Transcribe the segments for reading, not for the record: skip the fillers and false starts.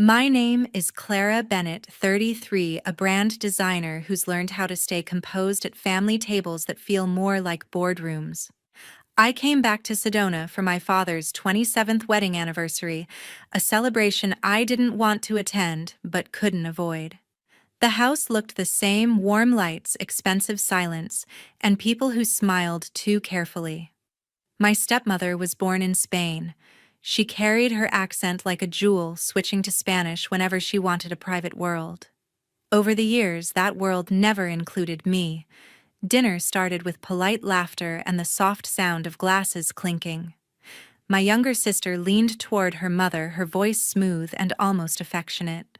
My name is Clara Bennett, 33, a brand designer who's learned how to stay composed at family tables that feel more like boardrooms. I came back to Sedona for my father's 27th wedding anniversary, a celebration I didn't want to attend but couldn't avoid. The house looked the same: warm lights, expensive silence, and people who smiled too carefully. My stepmother was born in Spain. She carried her accent like a jewel, switching to Spanish whenever she wanted a private world. Over the years, that world never included me. Dinner started with polite laughter and the soft sound of glasses clinking. My younger sister leaned toward her mother, her voice smooth and almost affectionate.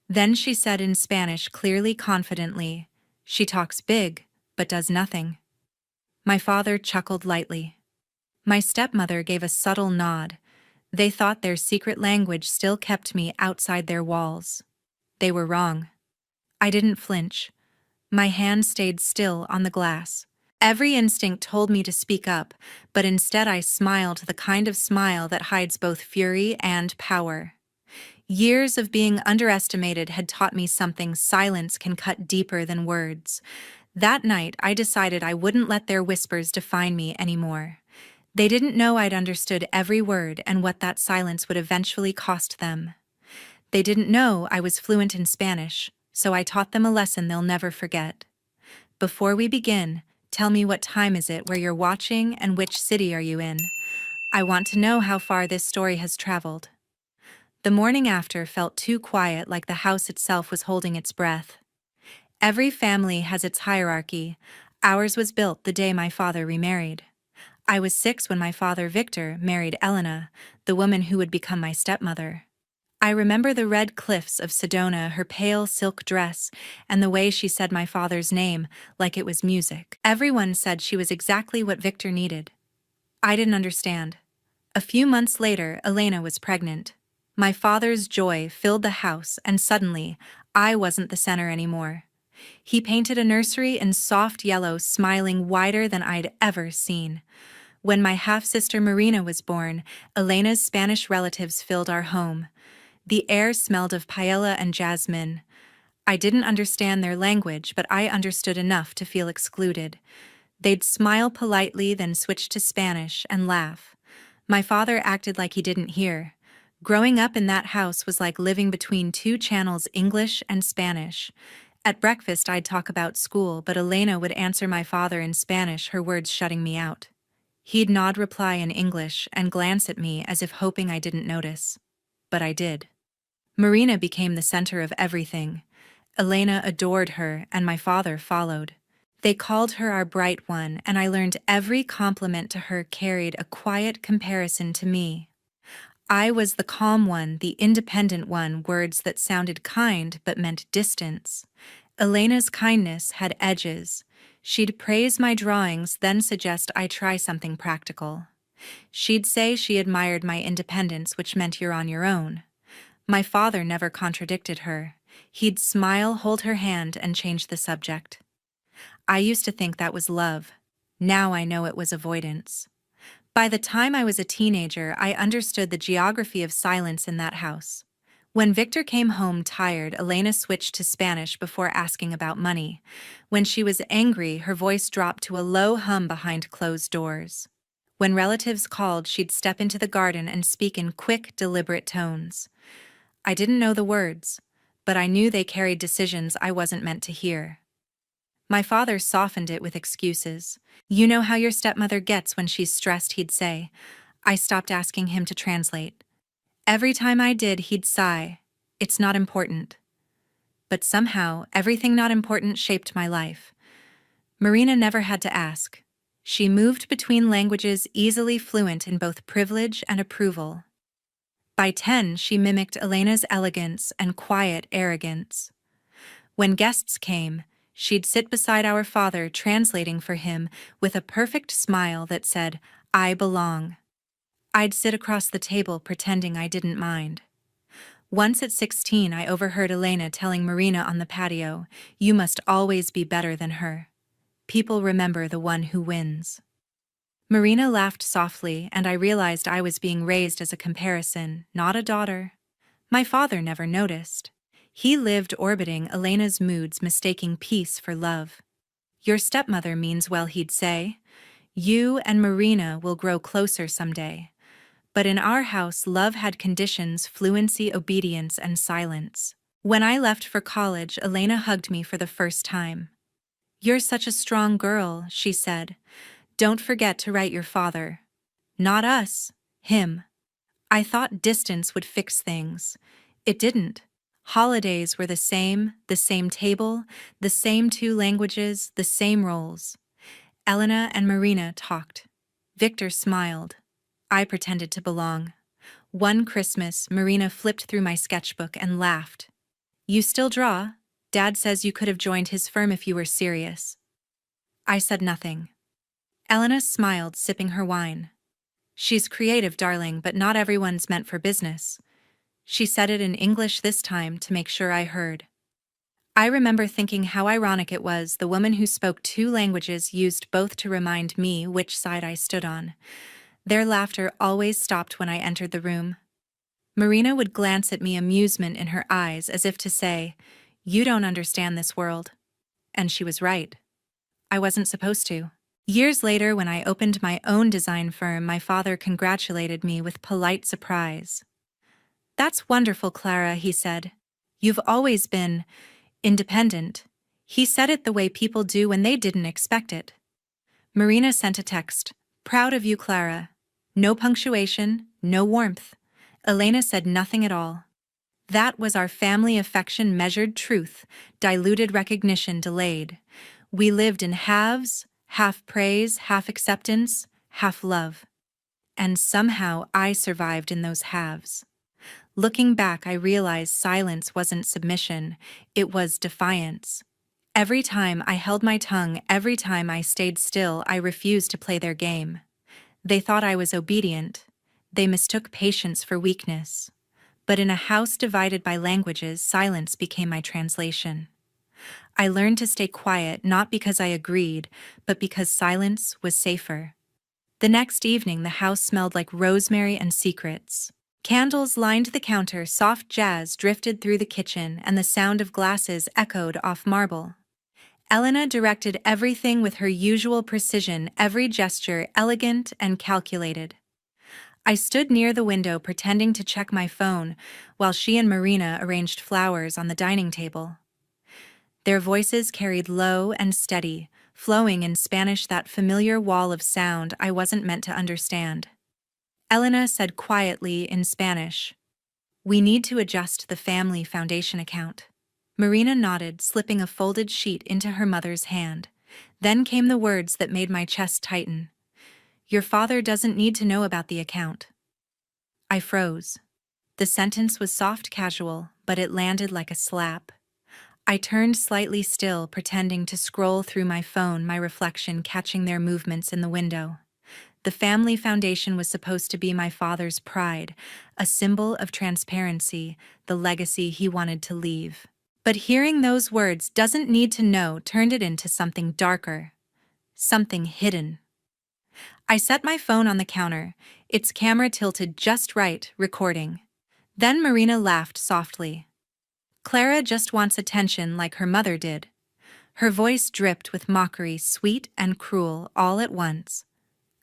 Then she said in Spanish, clearly, confidently, "She talks big, but does nothing." My father chuckled lightly. My stepmother gave a subtle nod. They thought their secret language still kept me outside their walls. They were wrong. I didn't flinch. My hand stayed still on the glass. Every instinct told me to speak up, but instead I smiled, the kind of smile that hides both fury and power. Years of being underestimated had taught me something: silence can cut deeper than words. That night, I decided I wouldn't let their whispers define me anymore. They didn't know I'd understood every word and what that silence would eventually cost them. They didn't know I was fluent in Spanish, so I taught them a lesson they'll never forget. Before we begin, tell me, what time is it, where you're watching, and which city are you in? I want to know how far this story has traveled. The morning after felt too quiet, like the house itself was holding its breath. Every family has its hierarchy. Ours was built the day my father remarried. I was 6 when my father, Victor, married Elena, the woman who would become my stepmother. I remember the red cliffs of Sedona, her pale silk dress, and the way she said my father's name like it was music. Everyone said she was exactly what Victor needed. I didn't understand. A few months later, Elena was pregnant. My father's joy filled the house, and suddenly, I wasn't the center anymore. He painted a nursery in soft yellow, smiling wider than I'd ever seen. When my half-sister Marina was born, Elena's Spanish relatives filled our home. The air smelled of paella and jasmine. I didn't understand their language, but I understood enough to feel excluded. They'd smile politely, then switch to Spanish and laugh. My father acted like he didn't hear. Growing up in that house was like living between two channels, English and Spanish. At breakfast, I'd talk about school, but Elena would answer my father in Spanish, her words shutting me out. He'd nod reply in English and glance at me as if hoping I didn't notice. But I did. Marina became the center of everything. Elena adored her, and my father followed. They called her our bright one, and I learned every compliment to her carried a quiet comparison to me. I was the calm one, the independent one, words that sounded kind but meant distance. Elena's kindness had edges. She'd praise my drawings, then suggest I try something practical. She'd say she admired my independence, which meant you're on your own. My father never contradicted her. He'd smile, hold her hand, and change the subject. I used to think that was love. Now I know it was avoidance. By the time I was a teenager, I understood the geography of silence in that house. When Victor came home tired, Elena switched to Spanish before asking about money. When she was angry, her voice dropped to a low hum behind closed doors. When relatives called, she'd step into the garden and speak in quick, deliberate tones. I didn't know the words, but I knew they carried decisions I wasn't meant to hear. My father softened it with excuses. "You know how your stepmother gets when she's stressed," he'd say. I stopped asking him to translate. Every time I did, he'd sigh. "It's not important." But somehow, everything not important shaped my life. Marina never had to ask. She moved between languages, easily fluent in both privilege and approval. By 10, she mimicked Elena's elegance and quiet arrogance. When guests came, she'd sit beside our father, translating for him with a perfect smile that said, "I belong." I'd sit across the table pretending I didn't mind. Once at 16, I overheard Elena telling Marina on the patio, "You must always be better than her. People remember the one who wins." Marina laughed softly, and I realized I was being raised as a comparison, not a daughter. My father never noticed. He lived orbiting Elena's moods, mistaking peace for love. Your stepmother means well, he'd say. You and Marina will grow closer someday. But in our house, love had conditions: fluency, obedience, and silence. When I left for college, Elena hugged me for the first time. "You're such a strong girl," she said. "Don't forget to write your father." "Not us, him." I thought distance would fix things. It didn't. Holidays were the same table, the same two languages, the same roles. Elena and Marina talked. Victor smiled. I pretended to belong. One Christmas, Marina flipped through my sketchbook and laughed. "You still draw? Dad says you could have joined his firm if you were serious." I said nothing. Elena smiled, sipping her wine. "She's creative, darling, but not everyone's meant for business." She said it in English this time to make sure I heard. I remember thinking how ironic it was the woman who spoke two languages used both to remind me which side I stood on. Their laughter always stopped when I entered the room. Marina would glance at me, amusement in her eyes, as if to say, "You don't understand this world." And she was right. I wasn't supposed to. Years later, when I opened my own design firm, my father congratulated me with polite surprise. "That's wonderful, Clara," he said. "You've always been independent." He said it the way people do when they didn't expect it. Marina sent a text. "Proud of you, Clara." No punctuation, no warmth. Elena said nothing at all. That was our family affection, measured truth, diluted recognition, delayed. We lived in halves, half praise, half acceptance, half love. And somehow I survived in those halves. Looking back, I realized silence wasn't submission, it was defiance. Every time I held my tongue, every time I stayed still, I refused to play their game. They thought I was obedient. They mistook patience for weakness. But in a house divided by languages, silence became my translation. I learned to stay quiet, not because I agreed, but because silence was safer. The next evening, the house smelled like rosemary and secrets. Candles lined the counter, soft jazz drifted through the kitchen, and the sound of glasses echoed off marble. Elena directed everything with her usual precision, every gesture elegant and calculated. I stood near the window pretending to check my phone while she and Marina arranged flowers on the dining table. Their voices carried low and steady, flowing in Spanish, that familiar wall of sound I wasn't meant to understand. Elena said quietly in Spanish, "We need to adjust the family foundation account." Marina nodded, slipping a folded sheet into her mother's hand. Then came the words that made my chest tighten. "Your father doesn't need to know about the account." I froze. The sentence was soft, casual, but it landed like a slap. I turned slightly still, pretending to scroll through my phone, my reflection catching their movements in the window. The family foundation was supposed to be my father's pride, a symbol of transparency, the legacy he wanted to leave. But hearing those words, "doesn't need to know," turned it into something darker, something hidden. I set my phone on the counter, its camera tilted just right, recording. Then Marina laughed softly. "Clara just wants attention like her mother did." Her voice dripped with mockery, sweet and cruel, all at once.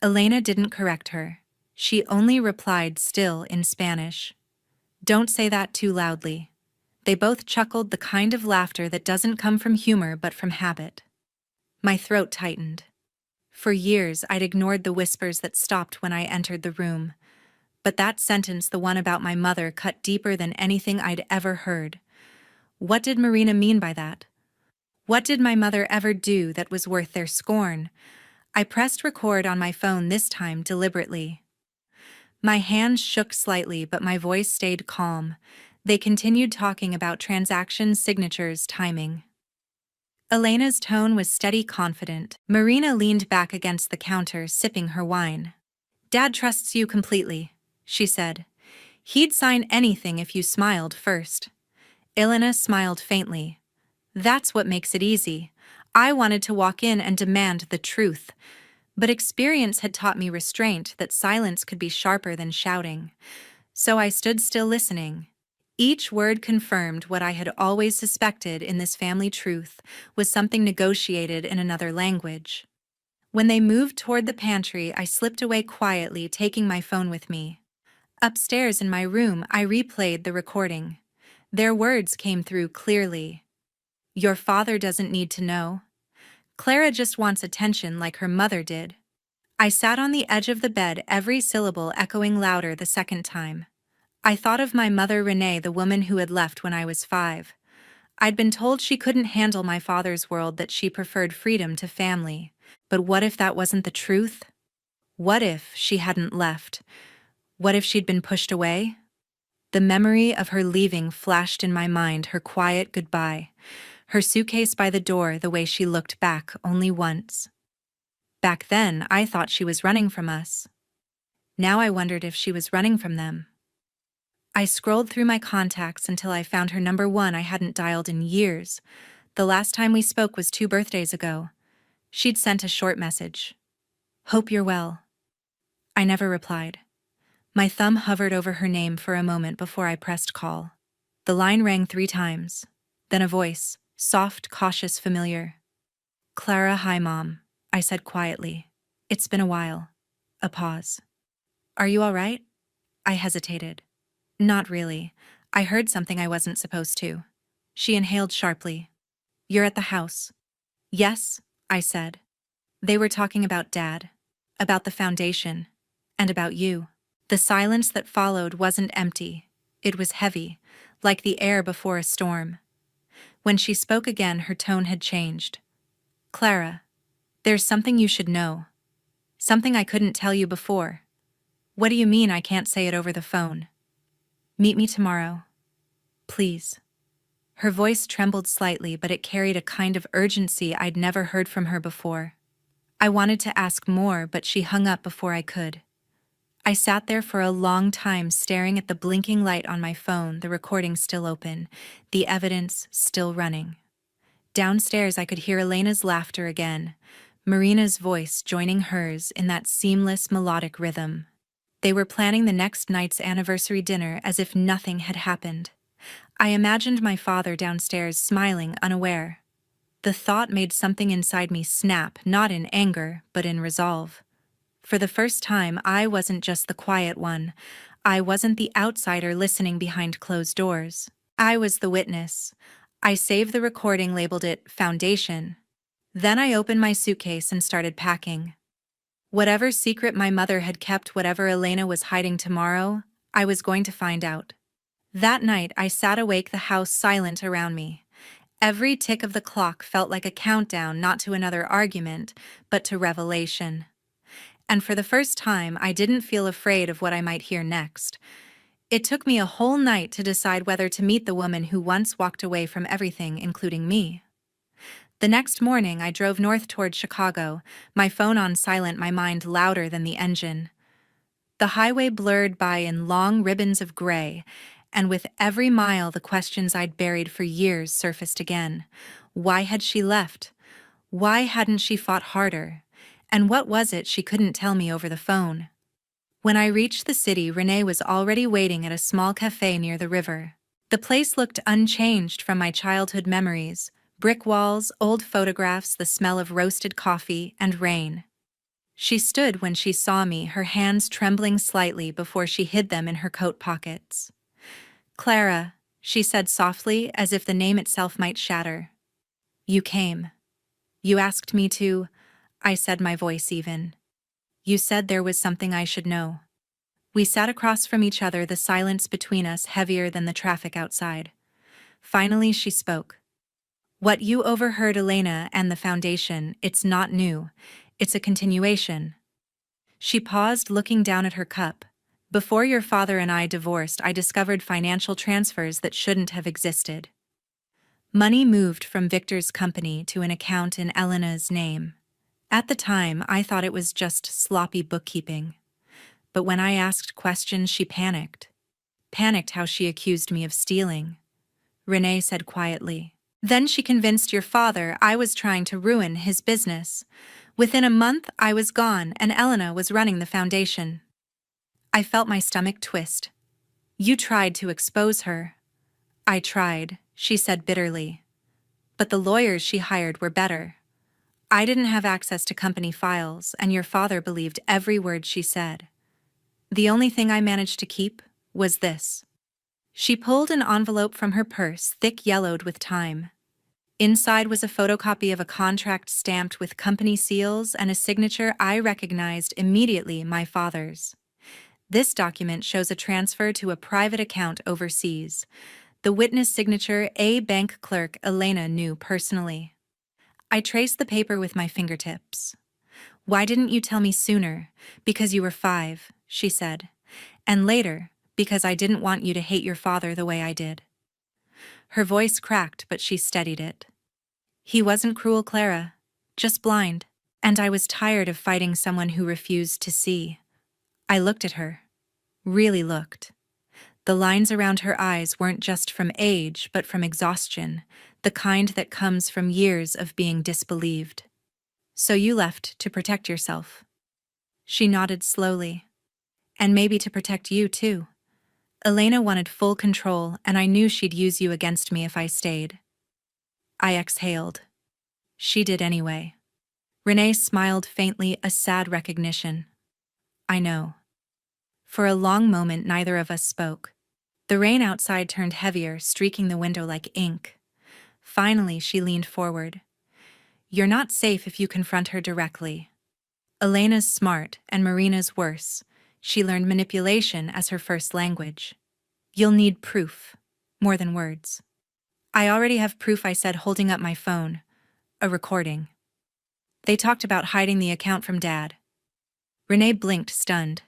Elena didn't correct her. She only replied, still in Spanish, "Don't say that too loudly." They both chuckled, the kind of laughter that doesn't come from humor but from habit. My throat tightened. For years, I'd ignored the whispers that stopped when I entered the room. But that sentence, the one about my mother, cut deeper than anything I'd ever heard. What did Marina mean by that? What did my mother ever do that was worth their scorn? I pressed record on my phone, this time deliberately. My hands shook slightly, but my voice stayed calm. They continued talking about transactions, signatures, timing. Elena's tone was steady, confident. Marina leaned back against the counter, sipping her wine. "Dad trusts you completely," she said. "He'd sign anything if you smiled first." Elena smiled faintly. "That's what makes it easy." I wanted to walk in and demand the truth. But experience had taught me restraint, that silence could be sharper than shouting. So I stood still, listening. Each word confirmed what I had always suspected in this family truth was something negotiated in another language. When they moved toward the pantry, I slipped away quietly, taking my phone with me. Upstairs in my room, I replayed the recording. Their words came through clearly. Your father doesn't need to know. Clara just wants attention like her mother did. I sat on the edge of the bed, every syllable echoing louder the second time. I thought of my mother Renee, the woman who had left when I was 5. I'd been told she couldn't handle my father's world, that she preferred freedom to family. But what if that wasn't the truth? What if she hadn't left? What if she'd been pushed away? The memory of her leaving flashed in my mind, her quiet goodbye, her suitcase by the door, the way she looked back only once. Back then, I thought she was running from us. Now I wondered if she was running from them. I scrolled through my contacts until I found her number 1 I hadn't dialed in years. The last time we spoke was 2 birthdays ago. She'd sent a short message. Hope you're well. I never replied. My thumb hovered over her name for a moment before I pressed call. The line rang 3 times. Then a voice, soft, cautious, familiar. Clara, hi Mom, I said quietly. It's been a while. A pause. Are you all right? I hesitated. Not really. I heard something I wasn't supposed to. She inhaled sharply. You're at the house. Yes, I said. They were talking about Dad, about the foundation, and about you. The silence that followed wasn't empty. It was heavy, like the air before a storm. When she spoke again, her tone had changed. Clara, there's something you should know. Something I couldn't tell you before. What do you mean I can't say it over the phone? Meet me tomorrow. Please. Her voice trembled slightly, but it carried a kind of urgency I'd never heard from her before. I wanted to ask more, but she hung up before I could. I sat there for a long time, staring at the blinking light on my phone, the recording still open, the evidence still running. Downstairs, I could hear Elena's laughter again, Marina's voice joining hers in that seamless melodic rhythm. They were planning the next night's anniversary dinner as if nothing had happened. I imagined my father downstairs, smiling, unaware. The thought made something inside me snap, not in anger, but in resolve. For the first time, I wasn't just the quiet one. I wasn't the outsider listening behind closed doors. I was the witness. I saved the recording, labeled it Foundation. Then I opened my suitcase and started packing. Whatever secret my mother had kept, whatever Elena was hiding tomorrow, I was going to find out. That night, I sat awake, the house silent around me. Every tick of the clock felt like a countdown, not to another argument, but to revelation. And for the first time, I didn't feel afraid of what I might hear next. It took me a whole night to decide whether to meet the woman who once walked away from everything, including me. The next morning, I drove north toward Chicago, my phone on silent, my mind louder than the engine. The highway blurred by in long ribbons of gray, and with every mile, the questions I'd buried for years surfaced again. Why had she left? Why hadn't she fought harder? And what was it she couldn't tell me over the phone? When I reached the city, Renee was already waiting at a small cafe near the river. The place looked unchanged from my childhood memories. Brick walls, old photographs, the smell of roasted coffee, and rain. She stood when she saw me, her hands trembling slightly before she hid them in her coat pockets. Clara, she said softly, as if the name itself might shatter. You came. You asked me to, I said, my voice even. You said there was something I should know. We sat across from each other, the silence between us heavier than the traffic outside. Finally, she spoke. What you overheard, Elena, and the foundation, it's not new. It's a continuation. She paused, looking down at her cup. Before your father and I divorced, I discovered financial transfers that shouldn't have existed. Money moved from Victor's company to an account in Elena's name. At the time, I thought it was just sloppy bookkeeping. But when I asked questions, she panicked. Panicked how she accused me of stealing. Renee said quietly. Then she convinced your father I was trying to ruin his business. Within a month, I was gone, and Elena was running the foundation. I felt my stomach twist. You tried to expose her. I tried, she said bitterly. But the lawyers she hired were better. I didn't have access to company files, and your father believed every word she said. The only thing I managed to keep was this. She pulled an envelope from her purse, thick yellowed with time. Inside was a photocopy of a contract stamped with company seals and a signature I recognized immediately, my father's. This document shows a transfer to a private account overseas. The witness signature a bank clerk Elena knew personally. I traced the paper with my fingertips. Why didn't you tell me sooner? Because you were 5, she said. And later, because I didn't want you to hate your father the way I did. Her voice cracked, but she steadied it. He wasn't cruel, Clara, just blind. And I was tired of fighting someone who refused to see. I looked at her. Really looked. The lines around her eyes weren't just from age, but from exhaustion, the kind that comes from years of being disbelieved. So you left to protect yourself. She nodded slowly. And maybe to protect you, too. Elena wanted full control, and I knew she'd use you against me if I stayed. I exhaled. She did anyway. Renee smiled faintly, a sad recognition. I know. For a long moment, neither of us spoke. The rain outside turned heavier, streaking the window like ink. Finally, she leaned forward. You're not safe if you confront her directly. Elena's smart, and Marina's worse. She learned manipulation as her first language. You'll need proof, more than words. I already have proof, I said, holding up my phone. A recording. They talked about hiding the account from Dad. Renee blinked, stunned.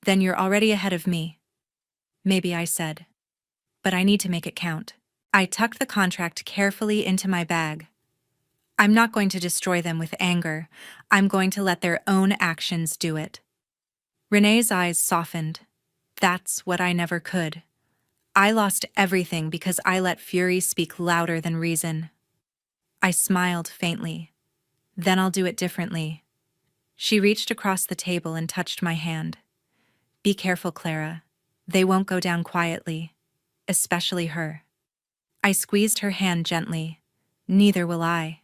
Then you're already ahead of me. Maybe, I said. But I need to make it count. I tucked the contract carefully into my bag. I'm not going to destroy them with anger. I'm going to let their own actions do it. Renee's eyes softened. That's what I never could. I lost everything because I let fury speak louder than reason. I smiled faintly. Then I'll do it differently. She reached across the table and touched my hand. Be careful, Clara. They won't go down quietly. Especially her. I squeezed her hand gently. Neither will I.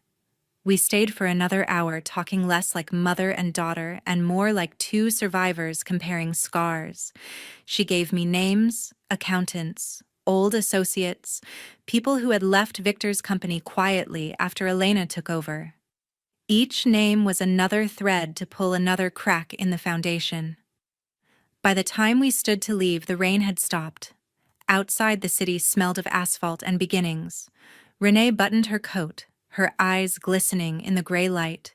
We stayed for another hour, talking less like mother and daughter and more like two survivors comparing scars. She gave me names, accountants, old associates, people who had left Victor's company quietly after Elena took over. Each name was another thread to pull another crack in the foundation. By the time we stood to leave, the rain had stopped. Outside, the city smelled of asphalt and beginnings. Renee buttoned her coat, her eyes glistening in the gray light.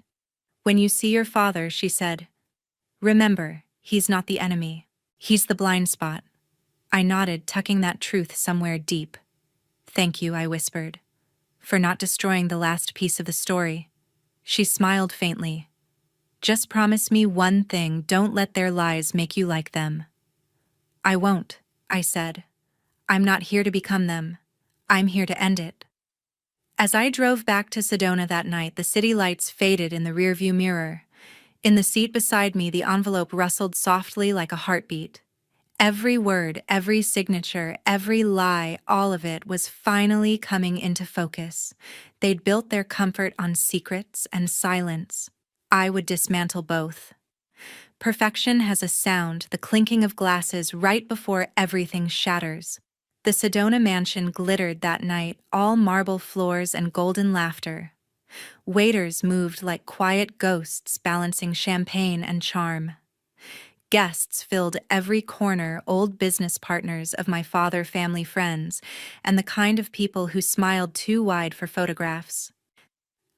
When you see your father, she said, remember, he's not the enemy. He's the blind spot. I nodded, tucking that truth somewhere deep. Thank you, I whispered, for not destroying the last piece of the story. She smiled faintly. Just promise me one thing, don't let their lies make you like them. I won't, I said. I'm not here to become them. I'm here to end it. As I drove back to Sedona that night, the city lights faded in the rearview mirror. In the seat beside me, the envelope rustled softly like a heartbeat. Every word, every signature, every lie, all of it was finally coming into focus. They'd built their comfort on secrets and silence. I would dismantle both. Perfection has a sound, the clinking of glasses right before everything shatters. The Sedona mansion glittered that night, all marble floors and golden laughter. Waiters moved like quiet ghosts, balancing champagne and charm. Guests filled every corner, old business partners of my father, family friends, and the kind of people who smiled too wide for photographs.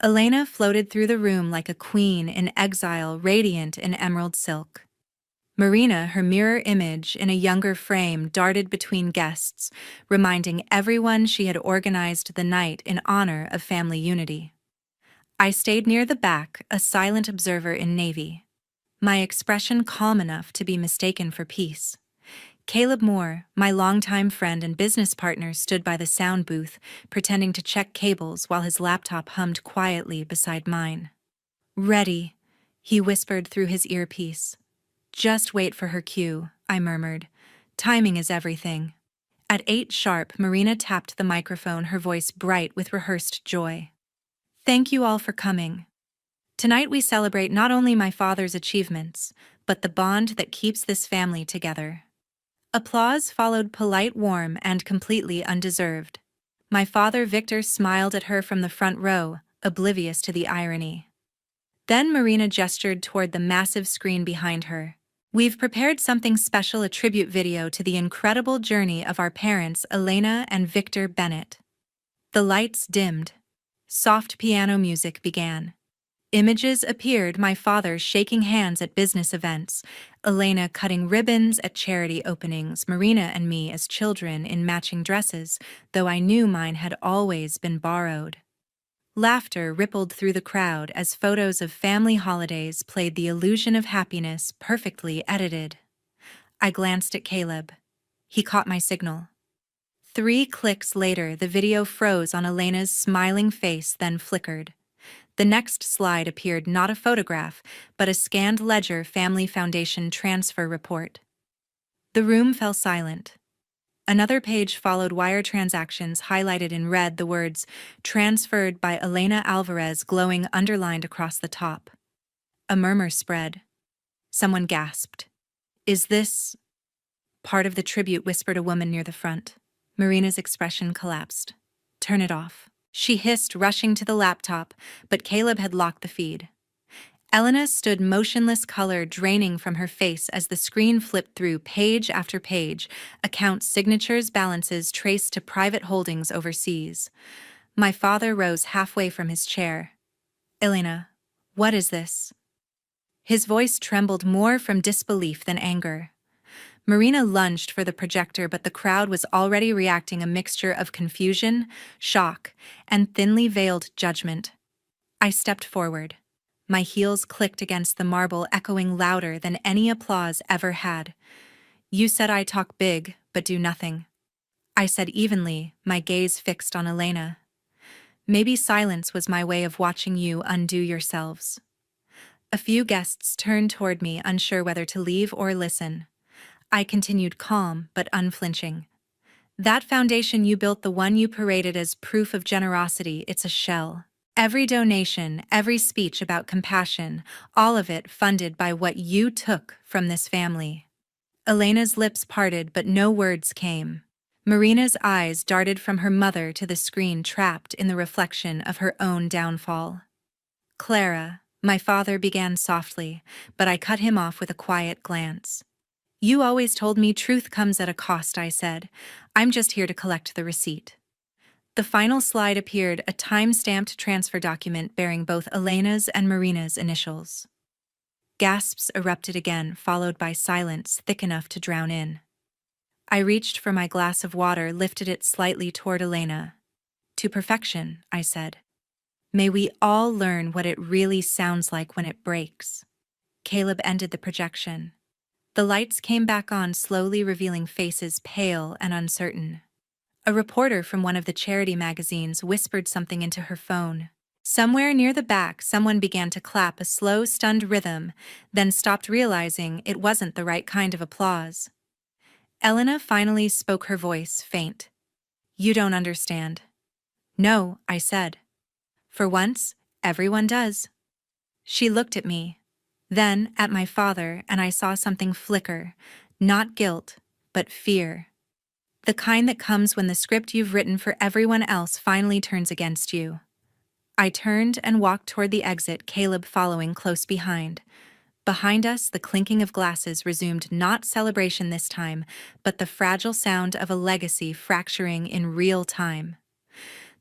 Elena floated through the room like a queen in exile, radiant in emerald silk. Marina, her mirror image in a younger frame, darted between guests, reminding everyone she had organized the night in honor of family unity. I stayed near the back, a silent observer in navy. My expression calm enough to be mistaken for peace. Caleb Moore, my longtime friend and business partner, stood by the sound booth, pretending to check cables while his laptop hummed quietly beside mine. Ready, he whispered through his earpiece. Just wait for her cue, I murmured. Timing is everything. At 8 sharp, Marina tapped the microphone, her voice bright with rehearsed joy. Thank you all for coming. Tonight we celebrate not only my father's achievements, but the bond that keeps this family together. Applause followed, polite, warm, and completely undeserved. My father Victor smiled at her from the front row, oblivious to the irony. Then Marina gestured toward the massive screen behind her. We've prepared something special, a tribute video to the incredible journey of our parents, Elena and Victor Bennett. The lights dimmed. Soft piano music began. Images appeared, my father shaking hands at business events, Elena cutting ribbons at charity openings, Marina and me as children in matching dresses, though I knew mine had always been borrowed. Laughter rippled through the crowd as photos of family holidays played, the illusion of happiness perfectly edited. I glanced at Caleb. He caught my signal. 3 clicks later, the video froze on Elena's smiling face, then flickered. The next slide appeared, not a photograph, but a scanned Ledger Family Foundation transfer report. The room fell silent. Another page followed, wire transactions highlighted in red, the words, transferred by Elena Alvarez, glowing underlined across the top. A murmur spread. Someone gasped. Is this part of the tribute? Whispered a woman near the front. Marina's expression collapsed. Turn it off, she hissed, rushing to the laptop, but Caleb had locked the feed. Elena stood motionless, color draining from her face as the screen flipped through page after page, accounts, signatures, balances traced to private holdings overseas. My father rose halfway from his chair. Elena, what is this? His voice trembled more from disbelief than anger. Marina lunged for the projector, but the crowd was already reacting, a mixture of confusion, shock, and thinly veiled judgment. I stepped forward. My heels clicked against the marble, echoing louder than any applause ever had. You said I talk big, but do nothing. I said evenly, my gaze fixed on Elena. Maybe silence was my way of watching you undo yourselves. A few guests turned toward me, unsure whether to leave or listen. I continued, calm but unflinching. That foundation you built, the one you paraded as proof of generosity, it's a shell. Every donation, every speech about compassion, all of it funded by what you took from this family. Elena's lips parted, but no words came. Marina's eyes darted from her mother to the screen, trapped in the reflection of her own downfall. Clara, my father began softly, but I cut him off with a quiet glance. You always told me truth comes at a cost, I said. I'm just here to collect the receipt. The final slide appeared, a time-stamped transfer document bearing both Elena's and Marina's initials. Gasps erupted again, followed by silence thick enough to drown in. I reached for my glass of water, lifted it slightly toward Elena. To perfection, I said. May we all learn what it really sounds like when it breaks. Caleb ended the projection. The lights came back on, slowly revealing faces pale and uncertain. A reporter from one of the charity magazines whispered something into her phone. Somewhere near the back, someone began to clap, a slow, stunned rhythm, then stopped, realizing it wasn't the right kind of applause. Elena finally spoke, her voice faint. You don't understand. No, I said. For once, everyone does. She looked at me, then at my father, and I saw something flicker, not guilt, but fear. The kind that comes when the script you've written for everyone else finally turns against you. I turned and walked toward the exit, Caleb following close behind. Behind us, the clinking of glasses resumed, not celebration this time, but the fragile sound of a legacy fracturing in real time.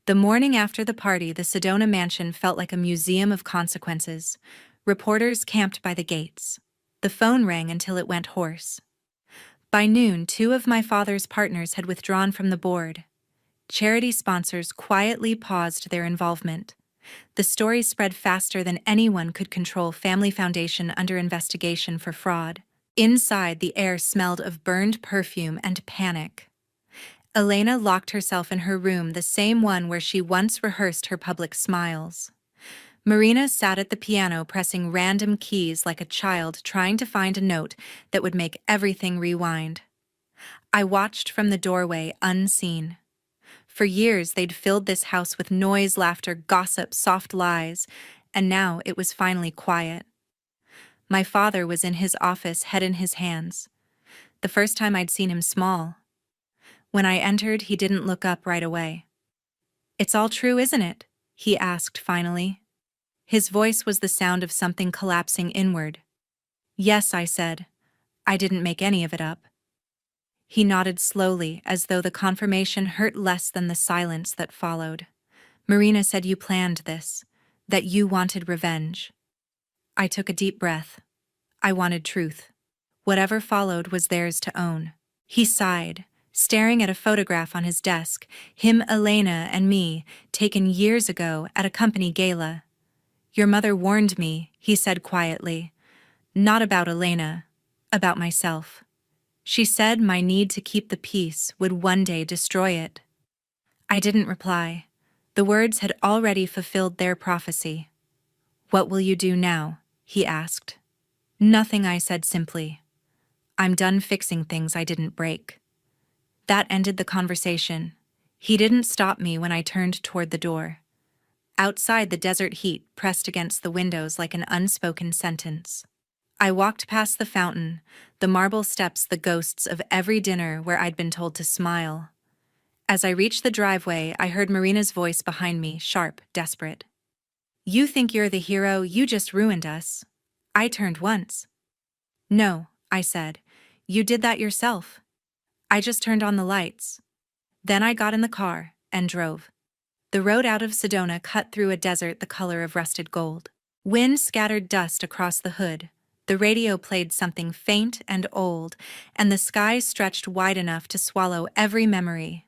The morning after the party, the Sedona mansion felt like a museum of consequences. Reporters camped by the gates. The phone rang until it went hoarse. By noon, 2 of my father's partners had withdrawn from the board. Charity sponsors quietly paused their involvement. The story spread faster than anyone could control. Family Foundation under investigation for fraud. Inside, the air smelled of burned perfume and panic. Elena locked herself in her room, the same one where she once rehearsed her public smiles. Marina sat at the piano, pressing random keys like a child trying to find a note that would make everything rewind. I watched from the doorway, unseen. For years, they'd filled this house with noise, laughter, gossip, soft lies, and now it was finally quiet. My father was in his office, head in his hands. The first time I'd seen him small. When I entered, he didn't look up right away. "It's all true, isn't it?" he asked finally. His voice was the sound of something collapsing inward. "Yes," I said. "I didn't make any of it up." He nodded slowly, as though the confirmation hurt less than the silence that followed. "Marina said you planned this, that you wanted revenge." I took a deep breath. I wanted truth. Whatever followed was theirs to own. He sighed, staring at a photograph on his desk, him, Elena, and me, taken years ago at a company gala. "Your mother warned me," he said quietly. "Not about Elena, about myself. She said my need to keep the peace would one day destroy it." I didn't reply. The words had already fulfilled their prophecy. "What will you do now?" he asked. "Nothing," I said simply. "I'm done fixing things I didn't break." That ended the conversation. He didn't stop me when I turned toward the door. Outside, the desert heat pressed against the windows like an unspoken sentence. I walked past the fountain, the marble steps, the ghosts of every dinner where I'd been told to smile. As I reached the driveway, I heard Marina's voice behind me, sharp, desperate. "You think you're the hero, you just ruined us." I turned once. "No," I said. "You did that yourself. I just turned on the lights." Then I got in the car and drove. The road out of Sedona cut through a desert the color of rusted gold. Wind scattered dust across the hood. The radio played something faint and old, and the sky stretched wide enough to swallow every memory.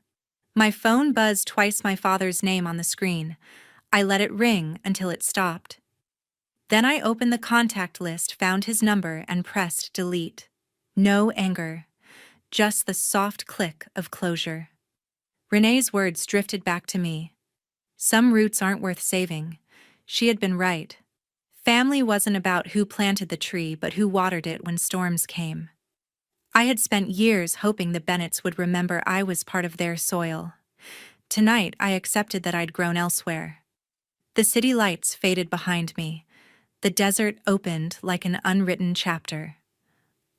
My phone buzzed twice, my father's name on the screen. I let it ring until it stopped. Then I opened the contact list, found his number, and pressed delete. No anger, just the soft click of closure. Renee's words drifted back to me. Some roots aren't worth saving. She had been right. Family wasn't about who planted the tree, but who watered it when storms came. I had spent years hoping the Bennetts would remember I was part of their soil. Tonight, I accepted that I'd grown elsewhere. The city lights faded behind me. The desert opened like an unwritten chapter.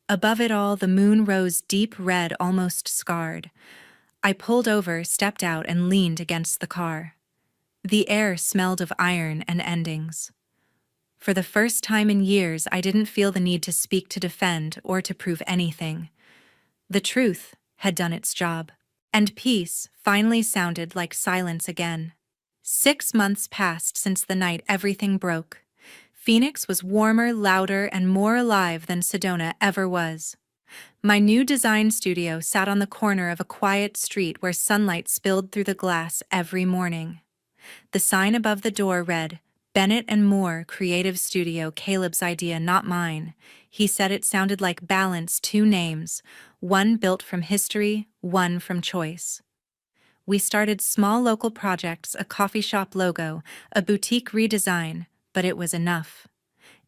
Above it all, the moon rose deep red, almost scarred. I pulled over, stepped out, and leaned against the car. The air smelled of iron and endings. For the first time in years, I didn't feel the need to speak, to defend, or to prove anything. The truth had done its job. And peace finally sounded like silence again. 6 months passed since the night everything broke. Phoenix was warmer, louder, and more alive than Sedona ever was. My new design studio sat on the corner of a quiet street where sunlight spilled through the glass every morning. The sign above the door read, "Bennett and Moore Creative Studio, Caleb's idea, not mine." He said it sounded like balance, 2 names, one built from history, one from choice. We started small local projects, a coffee shop logo, a boutique redesign, but it was enough.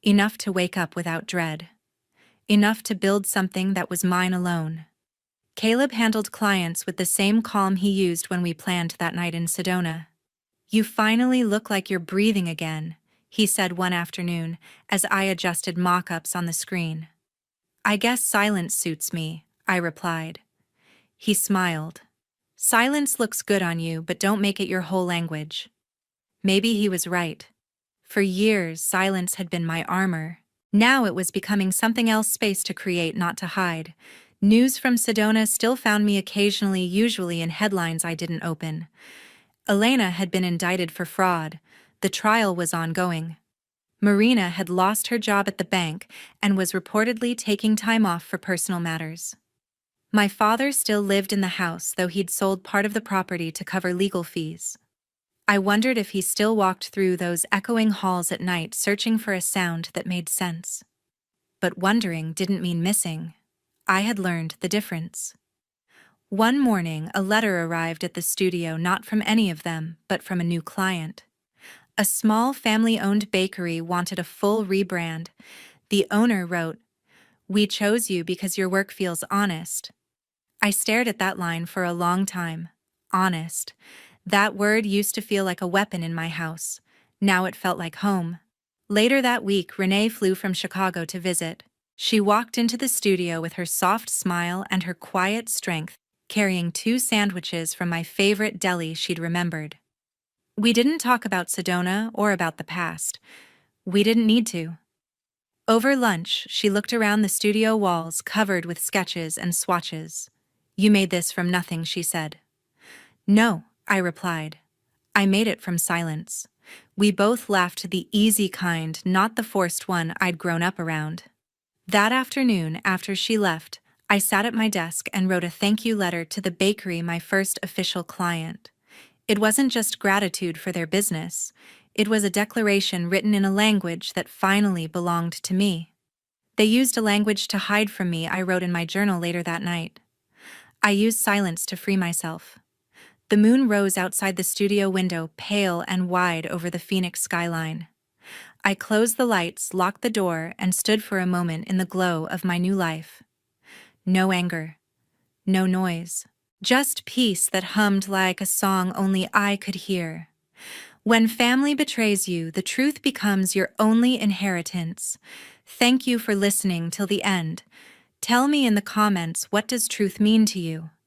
Enough to wake up without dread. Enough to build something that was mine alone. Caleb handled clients with the same calm he used when we planned that night in Sedona. "You finally look like you're breathing again," he said one afternoon as I adjusted mock-ups on the screen. "I guess silence suits me," I replied. He smiled. "Silence looks good on you, but don't make it your whole language." Maybe he was right. For years, silence had been my armor. Now it was becoming something else, space to create, not to hide. News from Sedona still found me occasionally, usually in headlines I didn't open. Elena had been indicted for fraud. The trial was ongoing. Marina had lost her job at the bank and was reportedly taking time off for personal matters. My father still lived in the house, though he'd sold part of the property to cover legal fees. I wondered if he still walked through those echoing halls at night, searching for a sound that made sense. But wondering didn't mean missing. I had learned the difference. One morning, a letter arrived at the studio, not from any of them, but from a new client. A small family-owned bakery wanted a full rebrand. The owner wrote, "We chose you because your work feels honest." I stared at that line for a long time. Honest. That word used to feel like a weapon in my house. Now it felt like home. Later that week, Renee flew from Chicago to visit. She walked into the studio with her soft smile and her quiet strength, carrying 2 sandwiches from my favorite deli she'd remembered. We didn't talk about Sedona or about the past. We didn't need to. Over lunch, she looked around the studio walls covered with sketches and swatches. "You made this from nothing," she said. "No," I replied. "I made it from silence." We both laughed, the easy kind, not the forced one I'd grown up around. That afternoon, after she left, I sat at my desk and wrote a thank you letter to the bakery, my first official client. It wasn't just gratitude for their business. It was a declaration written in a language that finally belonged to me. They used a language to hide from me, I wrote in my journal later that night. I used silence to free myself. The moon rose outside the studio window, pale and wide over the Phoenix skyline. I closed the lights, locked the door, and stood for a moment in the glow of my new life. No anger. No noise. Just peace that hummed like a song only I could hear. When family betrays you, the truth becomes your only inheritance. Thank you for listening till the end. Tell me in the comments, what does truth mean to you?